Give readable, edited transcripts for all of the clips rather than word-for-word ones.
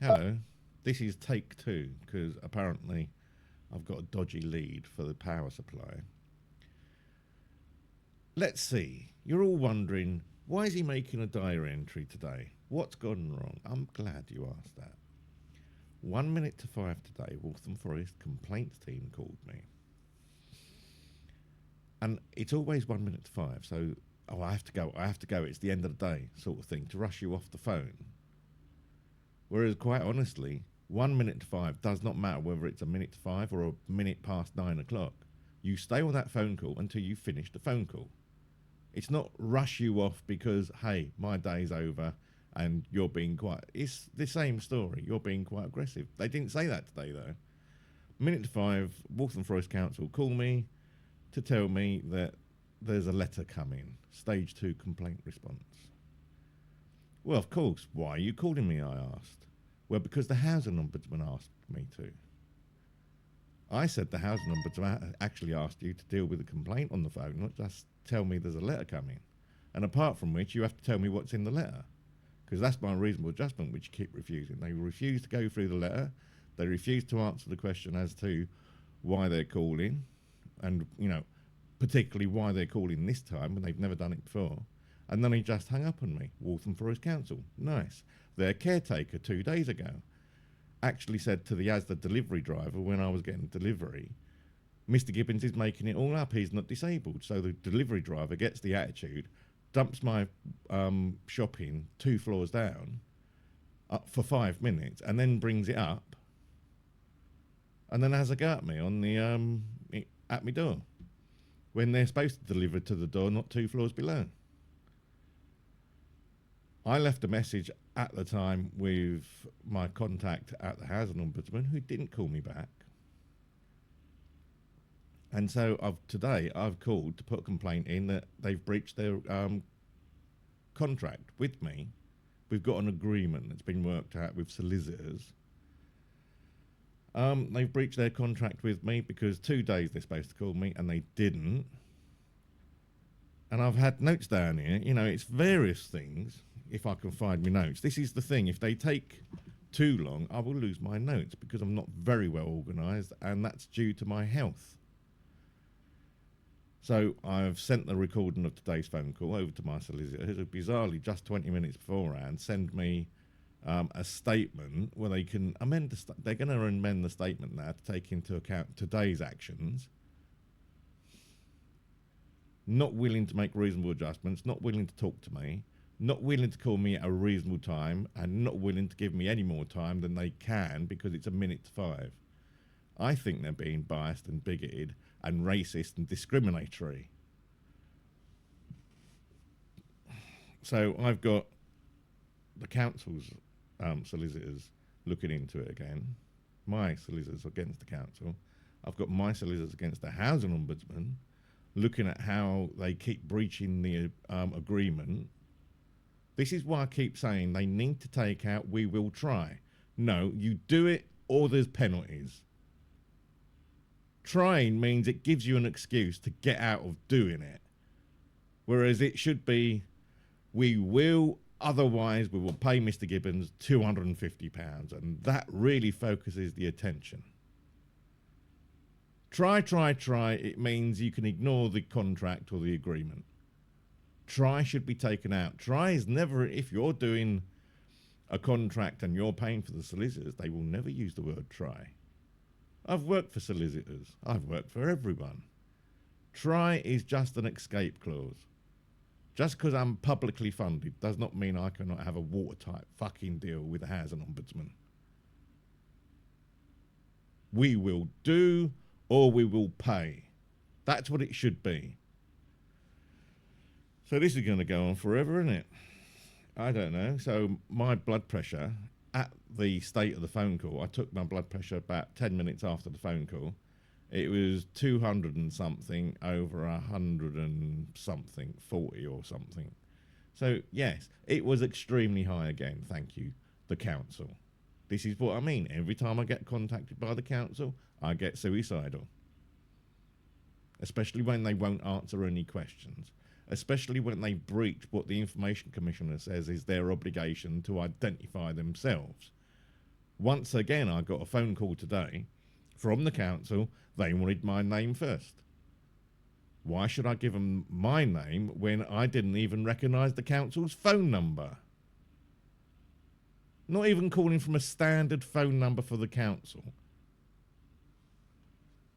Hello, this is take two because apparently I've got a dodgy lead for the power supply. Let's see, you're all wondering, why is he making a diary entry today? What's gone wrong? I'm glad you asked that. 1 minute to 5 today, Waltham Forest complaints team called me. And it's always 1 minute to 5, so, oh, I have to go, it's the end of the day, sort of thing, to rush you off the phone. Whereas, quite honestly, 1 minute to 5 does not matter whether it's a minute to 5 or a minute past 9 o'clock. You stay on that phone call until you finish the phone call. It's not rush you off because, hey, my day's over and you're being quite... It's the same story. You're being quite aggressive. They didn't say that today, though. Minute to 5, Waltham Forest Council call me to tell me that there's a letter coming. Stage 2 complaint response. Well, of course. Why are you calling me, I asked. Well, because the Housing Ombudsman asked me to. I said the Housing Ombudsman actually asked you to deal with the complaint on the phone, not just tell me there's a letter coming. And apart from which, you have to tell me what's in the letter. Because that's my reasonable adjustment, which you keep refusing. They refuse to go through the letter. They refuse to answer the question as to why they're calling. And, you know, particularly why they're calling this time when they've never done it before. And then he just hung up on me. Waltham Forest Council. Nice. Their caretaker 2 days ago actually said to the Asda delivery driver when I was getting delivery, Mr. Gibbons is making it all up. He's not disabled. So the delivery driver gets the attitude, dumps my shopping 2 floors down for 5 minutes, and then brings it up, and then has a go at me on the at my door when they're supposed to deliver to the door, not 2 floors below. I left a message at the time with my contact at the Housing Ombudsman, who didn't call me back. And so today I've called to put a complaint in that they've breached their contract with me. We've got an agreement that's been worked out with solicitors. They've breached their contract with me because 2 days they're supposed to call me and they didn't. And I've had notes down here, you know, it's various things, if I can find my notes. This is the thing, if they take too long, I will lose my notes because I'm not very well organised, and that's due to my health. So I've sent the recording of today's phone call over to my solicitor, who bizarrely, just 20 minutes beforehand, send me a statement where they can amend they're going to amend the statement now to take into account today's actions. Not willing to make reasonable adjustments, not willing to talk to me, not willing to call me at a reasonable time, and not willing to give me any more time than they can because it's a minute to 5. I think they're being biased and bigoted and racist and discriminatory. So I've got the council's solicitors looking into it again, my solicitors against the council. I've got my solicitors against the Housing Ombudsman, looking at how they keep breaching the agreement. This is why I keep saying they need to take out "we will try." No, you do it or there's penalties. Trying means it gives you an excuse to get out of doing it. Whereas it should be, we will, otherwise we will pay Mr. Gibbons £250. And that really focuses the attention. Try, it means you can ignore the contract or the agreement. Try should be taken out. Try is never, if you're doing a contract and you're paying for the solicitors, they will never use the word try. I've worked for solicitors. I've worked for everyone. Try is just an escape clause. Just because I'm publicly funded does not mean I cannot have a watertight fucking deal with the Housing Ombudsman. We will do or we will pay. That's what it should be. So this is going to go on forever, isn't it? I don't know. So my blood pressure, at the state of the phone call, I took my blood pressure about 10 minutes after the phone call. It was 200 and something over 100 and something, 40 or something. So yes, it was extremely high again. Thank you, the council. This is what I mean. Every time I get contacted by the council, I get suicidal. Especially when they won't answer any questions. especially when they breach what the Information Commissioner says is their obligation to identify themselves. Once again, I got a phone call today from the council. They wanted my name first. Why should I give them my name when I didn't even recognise the council's phone number? Not even calling from a standard phone number for the council.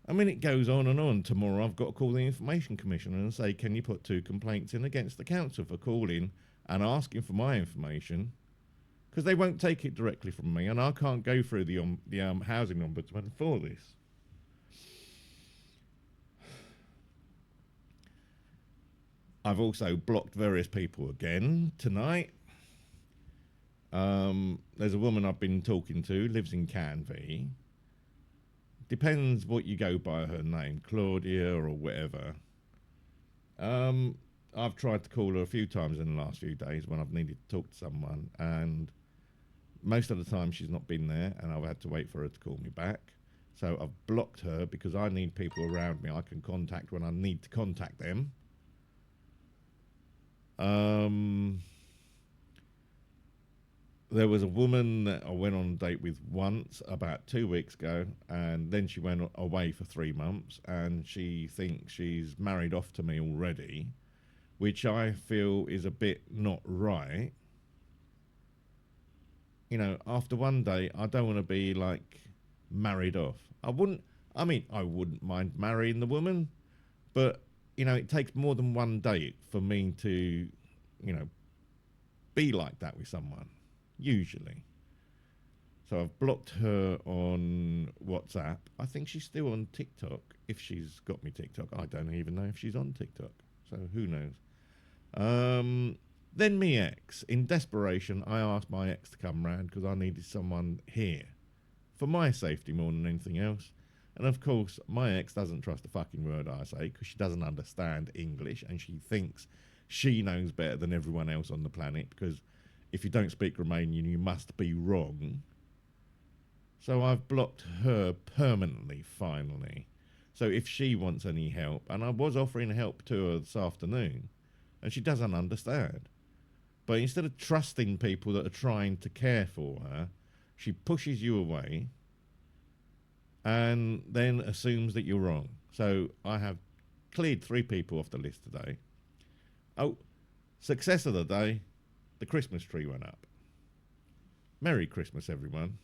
I mean, it goes on and on. Tomorrow I've got to call the Information Commissioner and say, can you put 2 complaints in against the council for calling and asking for my information? Because they won't take it directly from me, and I can't go through the housing ombudsman for this. I've also blocked various people again tonight. There's a woman I've been talking to, lives in Canvey. Depends what you go by her name, Claudia or whatever. I've tried to call her a few times in the last few days when I've needed to talk to someone, and most of the time she's not been there, and I've had to wait for her to call me back. So I've blocked her because I need people around me I can contact when I need to contact them. There was a woman that I went on a date with once about 2 weeks ago, and then she went away for 3 months, and she thinks she's married off to me already, which I feel is a bit not right. You know, after one day, I don't want to be like married off. I wouldn't mind marrying the woman, but you know, it takes more than one date for me to, you know, be like that with someone, usually. So I've blocked her on WhatsApp. I think she's still on TikTok, if she's got me TikTok. I don't even know if she's on TikTok, so who knows. Then me ex. In desperation, I asked my ex to come round because I needed someone here for my safety more than anything else. And of course, my ex doesn't trust a fucking word I say because she doesn't understand English, and she thinks she knows better than everyone else on the planet, because if you don't speak Romanian, you must be wrong. So I've blocked her permanently, finally. So if she wants any help, and I was offering help to her this afternoon, and she doesn't understand. But instead of trusting people that are trying to care for her, she pushes you away and then assumes that you're wrong. So I have cleared 3 people off the list today. Oh, success of the day, the Christmas tree went up. Merry Christmas, everyone.